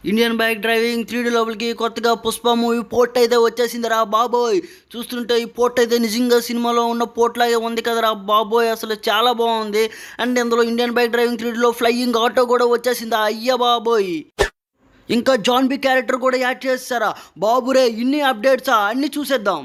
Indian bike driving 3D లోపలికి కొత్తగా Pushpa movie port అయితే వచ్చేసిందిరా బాబోయ్. చూస్తుంటే ఈ పోర్ట్ అయితే నిజంగా సినిమాలో ఉన్న పోర్ట్ లాగే ఉంది కదరా బాబోయ్, అసలు చాలా బాగుంది. అండ్ ఇందులో ఇండియన్ బైక్ డ్రైవింగ్ 3Dలో ఫ్లయింగ్ ఆటో కూడా వచ్చేసిందా అయ్య బాబోయ్. ఇంకా జాన్ బి క్యారెక్టర్ కూడా యాడ్ చేస్తారా బాబురే. ఇన్ని అప్డేట్సా అన్ని చూసేద్దాం.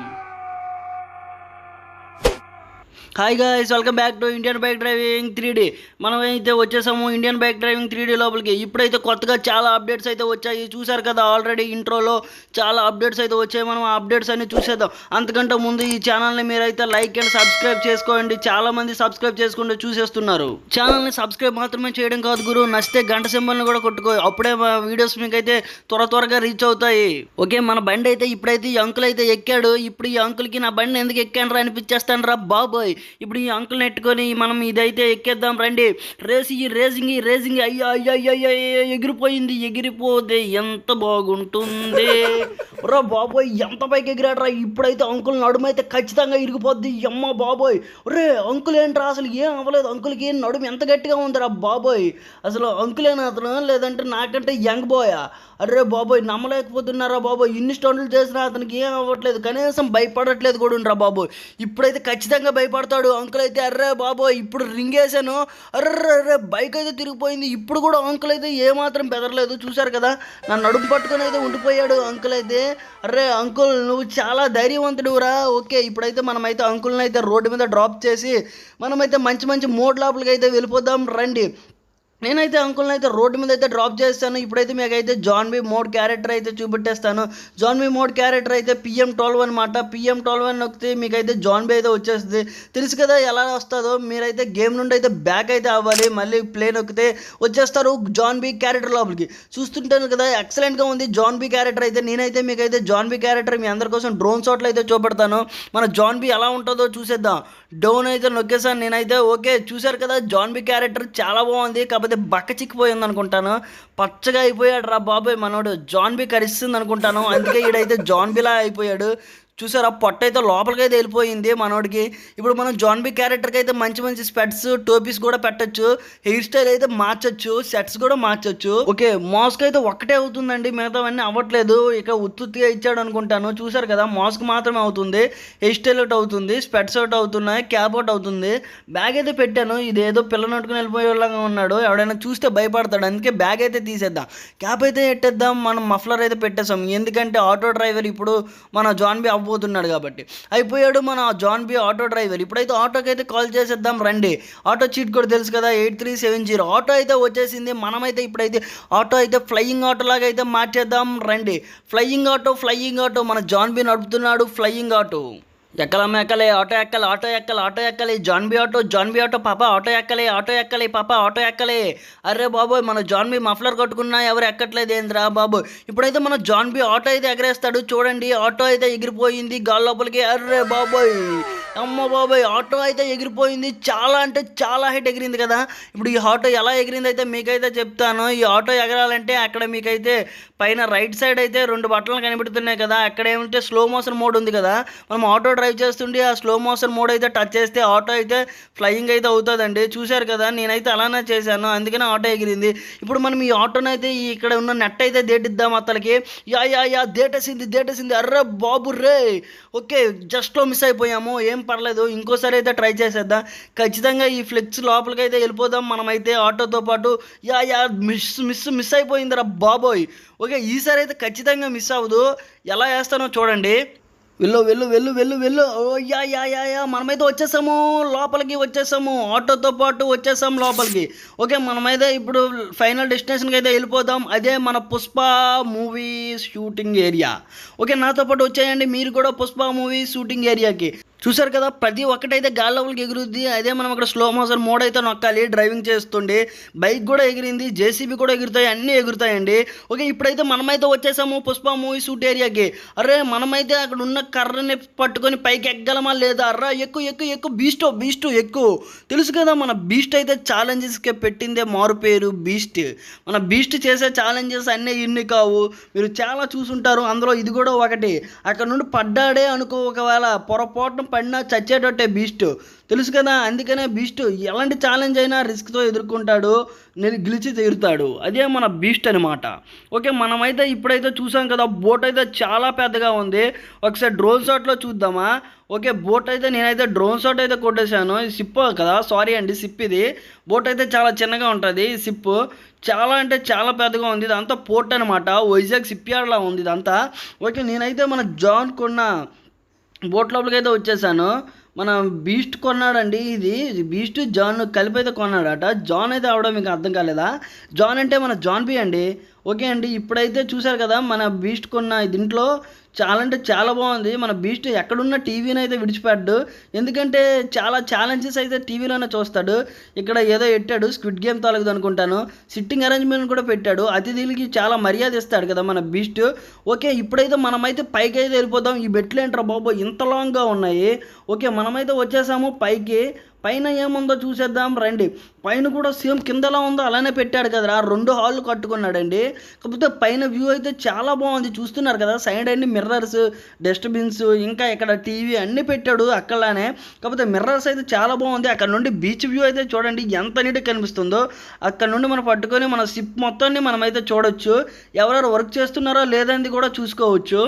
Hi guys, welcome back to Indian bike driving 3D. మనం అయితే వచ్చేసాము ఇండియన్ బైక్ డ్రైవింగ్ 3D లోపలికి. ఇప్పుడైతే కొత్తగా చాలా అప్డేట్స్ అయితే వచ్చాయి. చూసారు కదా ఆల్రెడీ ఇంట్రోలో చాలా అప్డేట్స్ అయితే వచ్చాయి. మనం ఆ అప్డేట్స్ అన్ని చూసేద్దాం. అంతకంటే ముందు ఈ ఛానల్ని మీరైతే లైక్ అండ్ సబ్స్క్రైబ్ చేసుకోండి. చాలా మంది సబ్స్క్రైబ్ చేసుకుంటూ చూసేస్తున్నారు. ఛానల్ని సబ్స్క్రైబ్ మాత్రమే చేయడం కాదు గురు, నచ్చితే గంట సింబల్ని కూడా కొట్టుకో. అప్పుడే మా వీడియోస్ మీకైతే త్వరగా రీచ్ అవుతాయి. ఓకే, మన బండి అయితే ఇప్పుడైతే ఈ అంకుల్ అయితే ఎక్కాడు. ఇప్పుడు ఈ అంకుల్కి నా బండి ఎందుకు ఎక్కాను రా అనిపించేస్తాను రా బాబోయ్. ఇప్పుడు ఈ అంకుల్ని ఎట్టుకొని మనం ఇదైతే ఎక్కేద్దాం రండి. రేసింగ్ అయ్యో అయ్యో అయ్యో ఎగిరిపోయింది. ఎగిరిపోతే ఎంత బాగుంటుంది రా బాబోయ్. ఎంత పైకి ఎగిరాడరా. ఇప్పుడైతే అంకుల్ నడుమైతే ఖచ్చితంగా ఇరిగిపోద్ది. అమ్మ బాబోయ్. రే అంకుల్ ఏంట్రా, అసలు ఏం అవ్వలేదు. అంకుల్కి నడుము ఎంత గట్టిగా ఉందిరా బాబోయ్. అసలు అంకులేనా అతను, లేదంటే నాకంటే యంగ్ బాయా? అరే బాబోయ్, నమ్మలేకపోతున్నారా బాబోయ్. ఇన్ని స్టంట్లు చేసినా అతనికి ఏం అవ్వట్లేదు, కనీసం భయపడట్లేదు కూడా రా బాబోయ్. ఇప్పుడైతే ఖచ్చితంగా భయపడతాడు అంకుల్ అయితే. అర్రే బాబోయ్, ఇప్పుడు రింగ్ వేసాను. అర్రే బైక్ అయితే తిరిగిపోయింది. ఇప్పుడు కూడా అంకుల్ అయితే ఏమాత్రం బెదరలేదు. చూశారు కదా, నా నడుము పట్టుకొని అయితే ఉండిపోయాడు అంకుల్ అయితే. అర్రే అంకుల్, నువ్వు చాలా ధైర్యవంతుడురా. ఓకే, ఇప్పుడైతే మనమైతే అంకుల్ని అయితే రోడ్డు మీద డ్రాప్ చేసి మనమైతే మంచి మోడ్ లోపలికి అయితే వెళ్ళిపోదాం రండి. నేనైతే అంకుల్ని అయితే రోడ్డు మీద అయితే డ్రాప్ చేస్తాను. ఇప్పుడైతే మీకైతే జాన్ బి మోడ్ క్యారెక్టర్ అయితే చూపెట్టేస్తాను. జాన్ బి మోడ్ క్యారెక్టర్ అయితే PM12 అనమాట. PM12 నొక్కితే మీకైతే జాన్ బి అయితే వచ్చేస్తుంది. తెలుసు కదా ఎలా వస్తుందో. మీరైతే గేమ్ నుండి అయితే బ్యాక్ అయితే అవ్వాలి. మళ్ళీ ప్లే నొక్కితే వచ్చేస్తారు జాన్ బి క్యారెక్టర్ లోపలికి. చూస్తుంటాను కదా, ఎక్సలెంట్గా ఉంది జాన్ బి క్యారెక్టర్ అయితే. నేనైతే మీకైతే జాన్ బి క్యారెక్టర్ మీ అందరి కోసం డ్రోన్ షాట్లు అయితే చూపెడతాను. మన జాన్ బి ఎలా ఉంటుందో చూసేద్దాం. డౌన్ అయితే నొక్కేసాను నేనైతే. ఓకే, చూశారు కదా, జాన్ బి క్యారెక్టర్ చాలా బాగుంది. కాకపోతే బక్క చిక్కిపోయింది అనుకుంటాను. పచ్చగా అయిపోయాడు రా బాబాయ్ మనోడు. జాన్ బి కరిస్తుంది అనుకుంటాను, అందుకే ఈడైతే జాన్ బిలా అయిపోయాడు. చూసారా, పొట్ట అయితే లోపలికి అయితే వెళ్ళిపోయింది మనోడికి. ఇప్పుడు మనం జాన్ బి క్యారెక్టర్కి అయితే మంచి స్పెట్స్ టోపీస్ కూడా పెట్టచ్చు. హెయిర్ స్టైల్ అయితే మార్చచ్చు, సెట్స్ కూడా మార్చచ్చు. ఓకే, మాస్క్ అయితే ఒక్కటే అవుతుందండి, మిగతావన్నీ అవ్వట్లేదు. ఇక ఉత్తుగా ఇచ్చాడు అనుకుంటాను. చూసారు కదా, మాస్క్ మాత్రమే అవుతుంది. హెయిర్ స్టైల్ ఒకటి అవుతుంది, స్పెట్స్ ఒకటి అవుతున్నాయి, క్యాప్ ఒకటి అవుతుంది. బ్యాగ్ అయితే పెట్టాను. ఇది ఏదో పిల్ల నట్టుకుని వెళ్ళిపోయేలాగా ఉన్నాడు. ఎవడైనా చూస్తే భయపడతాడు, అందుకే బ్యాగ్ అయితే తీసేద్దాం. క్యాప్ అయితే పెట్టేద్దాం. మనం మఫ్లర్ అయితే పెట్టేసాం, ఎందుకంటే ఆటో డ్రైవర్ ఇప్పుడు మన జాన్ బి పోతున్నాడు కాబట్టి. అయిపోయాడు మన జాన్ బి ఆటో డ్రైవర్. ఇప్పుడైతే ఆటోకి అయితే కాల్ చేసేద్దాం రండి. ఆటో చీట్ కూడా తెలుసు కదా, 8370. ఆటో అయితే వచ్చేసింది. మనమైతే ఇప్పుడైతే ఆటో అయితే ఫ్లయింగ్ ఆటో లాగా అయితే మార్చేద్దాం రండి. ఫ్లయింగ్ ఆటో మన జాన్ బి నడుపుతున్నాడు. ఫ్లయింగ్ ఆటో ఎక్కలే ఆటో ఎక్కలే జాన్ బి ఆటో పాప ఆటో ఎక్కలే పాప ఆటో ఎక్కలే. అరే బాబోయ్, మన జాన్ బి మఫ్లర్ కట్టుకున్నా ఎవరు ఎక్కట్లేదు ఏంద్రా బాబోయ్. ఇప్పుడైతే మన జాన్ బి ఆటో అయితే ఎగరేస్తాడు. చూడండి, ఆటో అయితే ఎగిరిపోయింది గాలి లోపలికి. అర్రే బాబోయ్, అమ్మ బాబోయ్, ఆటో అయితే ఎగిరిపోయింది. చాలా అంటే చాలా హైట్ ఎగిరింది కదా. ఇప్పుడు ఈ ఆటో ఎలా ఎగిరింది అయితే మీకైతే చెప్తాను. ఈ ఆటో ఎగరాలంటే అక్కడ మీకైతే పైన రైట్ సైడ్ అయితే 2 బట్టలు కనిపెడుతున్నాయి కదా. అక్కడ ఏమంటే స్లో మోషన్ మోడ్ ఉంది కదా. మనం ఆటో డ్రైవ్ చేస్తుంటే ఆ స్లో మోషన్ మోడ్ అయితే టచ్ చేస్తే ఆటో అయితే ఫ్లయింగ్ అయితే అవుతుందండి. చూశారు కదా, నేనైతే అలానే చేశాను, అందుకనే ఆటో ఎగిరింది. ఇప్పుడు మనం ఈ ఆటోని అయితే ఇక్కడ ఉన్న నెట్ అయితే దేటిద్దాం అతనికి. యా దేటేసింది. అర్రే బాబు రే. ఓకే, జస్ట్లో మిస్ అయిపోయాము, ఏం పర్లేదు, ఇంకోసారి అయితే ట్రై చేసేద్దాం. ఖచ్చితంగా ఈ ఫ్లెక్స్ లోపలికి అయితే వెళ్ళిపోదాం మనమైతే ఆటోతో పాటు. మిస్ అయిపోయిందిరా బాబోయ్. ఓకే, ఈసారి అయితే ఖచ్చితంగా మిస్ అవ్వదు. ఎలా వేస్తానో చూడండి. వెళ్ళు. ఓ యా మనమైతే వచ్చేసాము లోపలికి. ఆటోతో పాటు వచ్చేసాము లోపలికి. ఓకే, మనమైతే ఇప్పుడు ఫైనల్ డెస్టినేషన్కి అయితే వెళ్ళిపోదాం. అదే మన Pushpa movie shooting area. Okay, నాతో పాటు వచ్చేయండి మీరు కూడా పుష్ప మూవీ షూటింగ్ ఏరియాకి. చూసారు కదా, ప్రతి ఒక్కటైతే గాలి లోపలికి ఎగురుద్ది. అదే మనం అక్కడ స్లో మోషన్ మోడ్ అయితే నొక్కాలి డ్రైవింగ్ చేస్తుండే. బైక్ కూడా ఎగిరింది, జేసీబీ కూడా ఎగురుతాయి, అన్నీ ఎగురుతాయండి. ఓకే, ఇప్పుడైతే మనమైతే వచ్చేసాము పుష్ప మూవీ షూట్ ఏరియాకి. అరే మనమైతే అక్కడ ఉన్న కర్రని పట్టుకొని పైకి ఎక్కగలమా లేదా? అర్రా ఎక్కు బీస్ట్ ఎక్కు. తెలుసు కదా, మన బీస్ట్ అయితే ఛాలెంజెస్కి పెట్టిందే మారు పేరు బీస్ట్. మన బీస్ట్ చేసే ఛాలెంజెస్ అన్నీ ఇన్ని కావు, మీరు చాలా చూసుంటారు. అందులో ఇది కూడా ఒకటి. అక్కడ నుండి పడ్డాడే అనుకో, ఒకవేళ పొరపాటున పడినా చచ్చేటట్టే బీస్ట్, తెలుసు కదా. అందుకనే బీస్ట్ ఎలాంటి ఛాలెంజ్ అయినా రిస్క్తో ఎదుర్కొంటాడు, గెలిచి తీరుతాడు. అదే మన బీస్ట్ అనమాట. ఓకే, మనమైతే ఇప్పుడైతే చూసాం కదా, బోట్ అయితే చాలా పెద్దగా ఉంది. ఒకసారి డ్రోన్ షాట్లో చూద్దామా. ఓకే, బోట్ అయితే నేనైతే డ్రోన్ షాట్ అయితే కొట్టేశాను. ఇది సిప్ కదా, సారీ అండి, సిప్ ఇది. బోట్ అయితే చాలా చిన్నగా ఉంటుంది, సిప్ చాలా అంటే చాలా పెద్దగా ఉంది. ఇదంతా పోర్ట్ అనమాట, వైజాగ్ షిప్ యార్డ్లా ఉంది ఇదంతా. ఓకే, నేనైతే మన జాన్ కొన్న బోట్ లోపలికి అయితే వచ్చేసాను. మన బీస్ట్ కొన్నాడండి, ఇది బీస్ట్ జాన్ కలిపి అయితే కొన్నాడట. జాన్ అయితే అవడం మీకు అర్థం కాలేదా? జాన్ అంటే మన జాన్ బీ అండి. ఓకే అండి, ఇప్పుడైతే చూసారు కదా మన బీస్ట్ కొన్న దీంట్లో చాలా అంటే చాలా బాగుంది. మన బీస్ట్ ఎక్కడున్న టీవీని అయితే విడిచిపెట్టాడు, ఎందుకంటే చాలా ఛాలెంజెస్ అయితే టీవీలోనే చూస్తాడు. ఇక్కడ ఏదో పెట్టాడు స్క్విడ్ గేమ్ తాలూకు అనుకుంటాను, సిట్టింగ్ అరేంజ్మెంట్ కూడా పెట్టాడు. అతిథులకి చాలా మర్యాద ఇస్తాడు కదా మన బీస్ట్. ఓకే, ఇప్పుడైతే మనమైతే పైకి అయితే వెళ్ళిపోతాం. ఈ బెట్లు ఏంట్రా బాబు ఇంత లాంగ్గా ఉన్నాయి. ఓకే, మనమైతే వచ్చేసాము పైకి. పైన ఏముందో చూసేద్దాం రండి. పైన కూడా సేమ్ కిందలా ఉందో అలానే పెట్టాడు కదరా, 2 హాళ్ళు కట్టుకున్నాడండి. కాకపోతే పైన వ్యూ అయితే చాలా బాగుంది, చూస్తున్నారు కదా. సైడ్ అన్ని మిర్రర్స్, డస్ట్బిన్స్, ఇంకా ఇక్కడ టీవీ అన్నీ పెట్టాడు అక్కడనే. కాకపోతే మిర్రర్స్ అయితే చాలా బాగుంది. అక్కడ నుండి బీచ్ వ్యూ అయితే చూడండి ఎంత నీట్గా కనిపిస్తుందో. అక్కడ నుండి మనం పట్టుకొని మన షిప్ మొత్తాన్ని మనమైతే చూడొచ్చు. ఎవరెవరు వర్క్ చేస్తున్నారో లేదని కూడా చూసుకోవచ్చు.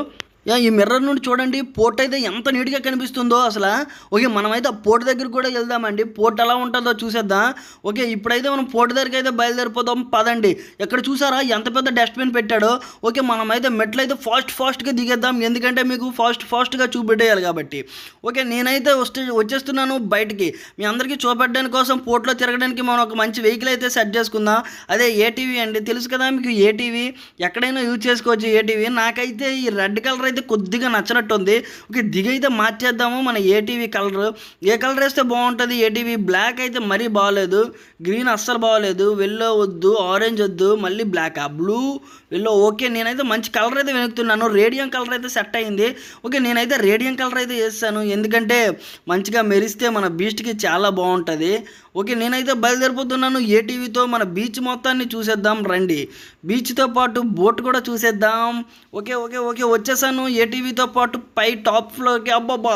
ఈ మిర్రర్ నుండి చూడండి పోర్ట్ అయితే ఎంత నీట్గా కనిపిస్తుందో అసలు. ఓకే, మనమైతే ఆ పోర్ట్ దగ్గరికి కూడా వెళ్దామండి, పోర్ట్ ఎలా ఉంటుందో చూసేద్దాం. ఓకే, ఇప్పుడైతే మనం పోర్ట్ దగ్గరికి అయితే బయలుదేరిపోదాం పదండి. ఎక్కడ చూసారా ఎంత పెద్ద డస్ట్బిన్ పెట్టాడో. ఓకే, మనమైతే మెట్లు అయితే ఫాస్ట్గా దిగేద్దాం, ఎందుకంటే మీకు ఫాస్ట్గా చూపెట్టేయాలి కాబట్టి. ఓకే, నేనైతే వచ్చేస్తున్నాను బయటికి. మీ అందరికీ చూపెట్టడానికి కోసం పోర్ట్లో తిరగడానికి మనం ఒక మంచి వెహికల్ అయితే సెట్ చేసుకుందాం. అదే ఏటీవీ అండి, తెలుసు కదా మీకు. ఏటీవీ ఎక్కడైనా యూజ్ చేసుకోవచ్చు. ఏటీవీ నాకైతే ఈ రెడ్ కలర్ అయితే కొద్దిగా నచ్చినట్టు ఉంది. ఓకే, దిగైతే మార్చేద్దాము మన ఏటీవీ కలర్. ఏ కలర్ వేస్తే బాగుంటుంది? ఏటీవీ బ్లాక్ అయితే మరీ బాగోలేదు, గ్రీన్ అస్సలు బాగోలేదు, వెల్లో వద్దు, ఆరెంజ్ వద్దు, మళ్ళీ బ్లాక్, బ్లూ, వెల్లో. ఓకే, నేనైతే మంచి కలర్ అయితే వెనుకుతున్నాను. రేడియం కలర్ అయితే సెట్ అయింది. ఓకే, నేనైతే రేడియం కలర్ అయితే వేస్తాను, ఎందుకంటే మంచిగా మెరిస్తే మన బీస్ట్కి చాలా బాగుంటుంది. ఓకే, నేనైతే బయలుదేరిపోతున్నాను ఏటీవీతో. మన బీచ్ మొత్తాన్ని చూసేద్దాం రండి, బీచ్తో పాటు బోట్ కూడా చూసేద్దాం. ఓకే ఓకే ఓకే వచ్చేసాను ఏటీవీతో పాటు పై టాప్ ఫ్లోర్కి. అబ్బాబా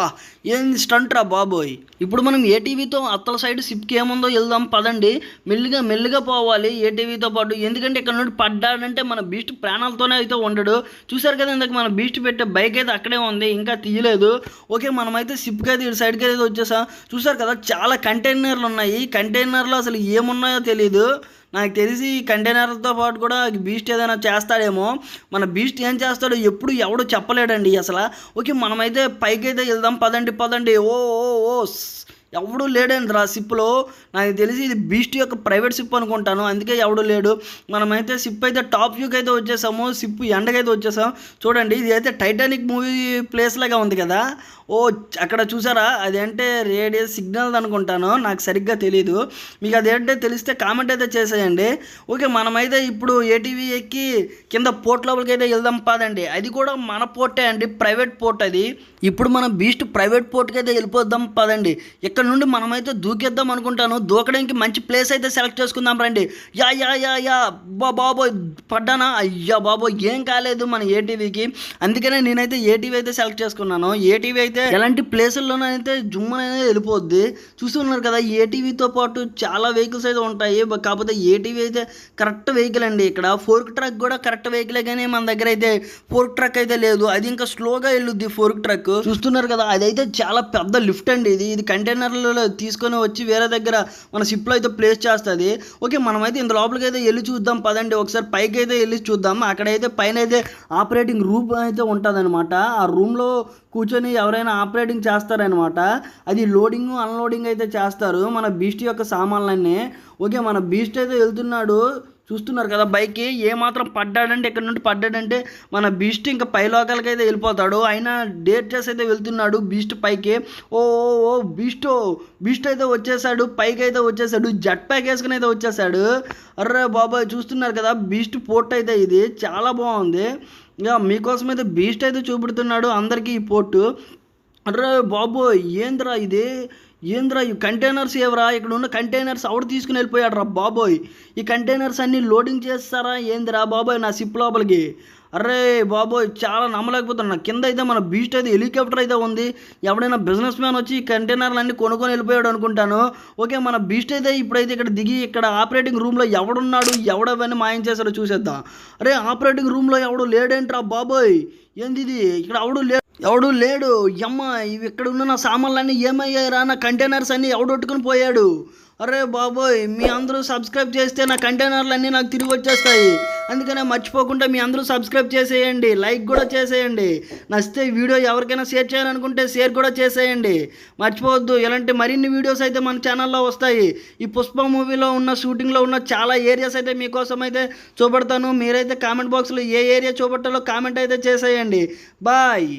ఏం స్టంట్ రా బాబోయ్. ఇప్పుడు మనం ఏటీవీతో అత్తల సైడ్ షిప్కి ఏముందో వెళ్దాం పదండి. మెల్లిగా పోవాలి ఏటీవీతో పాటు, ఎందుకంటే ఇక్కడ నుండి పడ్డాడంటే మన బీస్ట్ ప్రాణాలతోనే అయితే ఉండడు. చూసారు కదా ఇందాక మన బీస్ట్ పెట్టే బైక్ అయితే అక్కడే ఉంది, ఇంకా తీయలేదు. ఓకే, మనమైతే షిప్కి అయితే ఇటు సైడ్కి అయితే వచ్చేసాం. చూసారు కదా చాలా కంటైనర్లు ఉన్నాయి. కంటైనర్లో అసలు ఏమున్నాయో తెలీదు. నాకు తెలిసి ఈ కంటైనర్లతో పాటు కూడా బీస్ట్ ఏదైనా చేస్తాడేమో. మన బీస్ట్ ఏం చేస్తాడో ఎప్పుడు ఎవడు చెప్పలేడండి అసలు. ఓకే, మనమైతే పైకి అయితే వెళ్దాం పదండి. ఓ ఓ ఓ ఎవడు లేడండి రా షిప్లో. నాకు తెలిసి ఇది బీస్ట్ యొక్క ప్రైవేట్ షిప్ అనుకుంటాను, అందుకే ఎవడు లేడు. మనమైతే షిప్ అయితే టాప్ వ్యూకి అయితే వచ్చేసాము, షిప్ ఎండకైతే వచ్చేసాం. చూడండి ఇది అయితే టైటానిక్ మూవీ ప్లేస్ లాగా ఉంది కదా. ఓ అక్కడ చూసారా, అదేంటే రేడియో సిగ్నల్ అనుకుంటాను, నాకు సరిగ్గా తెలీదు. మీకు అదేంటే తెలిస్తే కామెంట్ అయితే చేసేయండి. ఓకే, మనమైతే ఇప్పుడు ఏటీవీ ఎక్కి కింద పోర్ట్ లోపలికి అయితే వెళ్దాం పదండి. అది కూడా మన పోర్టే అండి, ప్రైవేట్ పోర్ట్ అది. ఇప్పుడు మనం బీస్ట్ ప్రైవేట్ పోర్ట్కి అయితే వెళ్ళిపోద్దాం పదండి. ఇక్కడ నుండి మనమైతే దూకేద్దాం అనుకుంటాను. దూకడానికి మంచి ప్లేస్ అయితే సెలెక్ట్ చేసుకుందాం రండి. యా బాబోయ్ పడ్డానా? అయ్యా బాబోయ్ ఏం కాలేదు మన ఏటీవీకి, అందుకనే నేనైతే ఏటీవీ అయితే సెలెక్ట్ చేసుకున్నాను. ఏటీవీ అయితే ఎలాంటి ప్లేసుల్లోనైతే జుమ్మ అనేది వెళ్ళిపోద్ది. చూస్తున్నారు కదా ఏటీవీతో పాటు చాలా వెహికల్స్ అయితే ఉంటాయి, కాకపోతే ఏటీవీ అయితే కరెక్ట్ వెహికల్ అండి. ఇక్కడ ఫోర్క్ ట్రక్ కూడా కరెక్ట్ వెహికలే, కానీ మన దగ్గర అయితే ఫోర్క్ ట్రక్ అయితే లేదు, అది ఇంకా స్లోగా వెళ్ళుద్ది ఫోర్క్ ట్రక్. చూస్తున్నారు కదా అదైతే చాలా పెద్ద లిఫ్ట్ అండి. ఇది కంటైనర్లలో తీసుకొని వచ్చి వేరే దగ్గర మన షిప్లో అయితే ప్లేస్ చేస్తుంది. ఓకే, మనమైతే ఇంత లోపలికి అయితే వెళ్ళి చూద్దాం పదండి. ఒకసారి పైకి అయితే వెళ్ళి చూద్దాం. అక్కడైతే పైన అయితే ఆపరేటింగ్ రూమ్ అయితే ఉంటుంది అనమాట. ఆ రూమ్లో కూర్చొని ఎవరైనా ఆపరేటింగ్ చేస్తారనమాట. అది లోడింగ్ అన్లోడింగ్ అయితే చేస్తారు మన బీస్ట్ యొక్క సామాన్లన్నీ. ఓకే, మన బీస్ట్ అయితే వెళ్తున్నాడు, చూస్తున్నారు కదా బైక్కి. ఏమాత్రం పడ్డాడంటే ఇక్కడ నుండి పడ్డాడంటే మన బీస్ట్ ఇంకా పై లోకాలకి అయితే వెళ్ళిపోతాడు. అయినా డేట్ చేసి అయితే వెళ్తున్నాడు బీస్ట్ పైకి. ఓ ఓ బీస్ట్ అయితే వచ్చేసాడు, పైకి అయితే వచ్చేసాడు, జట్ ప్యాక్ వేసుకుని అయితే వచ్చేసాడు. అర్రే బాబాయ్ చూస్తున్నారు కదా బీస్ట్ పోర్ట్ అయితే ఇది చాలా బాగుంది. ఇక మీకోసం అయితే బీస్ట్ అయితే చూపెడుతున్నాడు అందరికీ ఈ పోర్టు. అర్రే బాబోయ్ ఏంద్రా ఈ కంటైనర్స్ ఏవరా, ఇక్కడ ఉన్న కంటైనర్స్ ఆవిడ తీసుకుని వెళ్ళిపోయాడు రా బాబోయ్. ఈ కంటైనర్స్ అన్నీ లోడింగ్ చేస్తారా ఏందిరా బాబోయ్ నా షిప్ లోపలికి. అరే బాబోయ్, చాలా నమ్మలేకపోతున్నా. కింద అయితే మన బీస్ట్ అయితే హెలికాప్టర్ అయితే ఉంది. ఎవడైనా బిజినెస్ మ్యాన్ వచ్చి ఈ కంటైనర్లు అన్ని కొనుక్కొని వెళ్ళిపోయాడు అనుకుంటాను. ఓకే, మన బీస్ట్ అయితే ఇప్పుడైతే ఇక్కడ దిగి ఇక్కడ ఆపరేటింగ్ రూమ్లో ఎవడున్నాడు, ఎవడవన్నీ మాయం చేశాడో చూసేద్దాం. అరే ఆపరేటింగ్ రూమ్లో ఎవడు లేడేంట్రా బాబోయ్, ఏంది ఇది, ఇక్కడ ఎవడు లేడు. యమ్మ, ఇవి ఇక్కడ ఉన్న నా సామాన్లన్నీ ఏమయ్యారా, నా కంటైనర్స్ అన్నీ ఎవడొట్టుకుని పోయాడు. అరే బాబోయ్, మీ అందరూ సబ్స్క్రైబ్ చేస్తే నా కంటైనర్లు అన్నీ నాకు తిరిగి వచ్చేస్తాయి. అందుకనే మర్చిపోకుండా మీ అందరూ సబ్స్క్రైబ్ చేసేయండి, లైక్ కూడా చేసేయండి. నచ్చితే ఈ వీడియో ఎవరికైనా షేర్ చేయాలనుకుంటే షేర్ కూడా చేసేయండి. మర్చిపోవద్దు, ఇలాంటి మరిన్ని వీడియోస్ అయితే మన ఛానల్లో వస్తాయి. ఈ పుష్ప మూవీలో ఉన్న షూటింగ్లో ఉన్న చాలా ఏరియాస్ అయితే మీకోసం అయితే చూపెడతాను. మీరైతే కామెంట్ బాక్స్లో ఏ ఏరియా చూపెట్టాలో కామెంట్ అయితే చేసేయండి. బాయ్.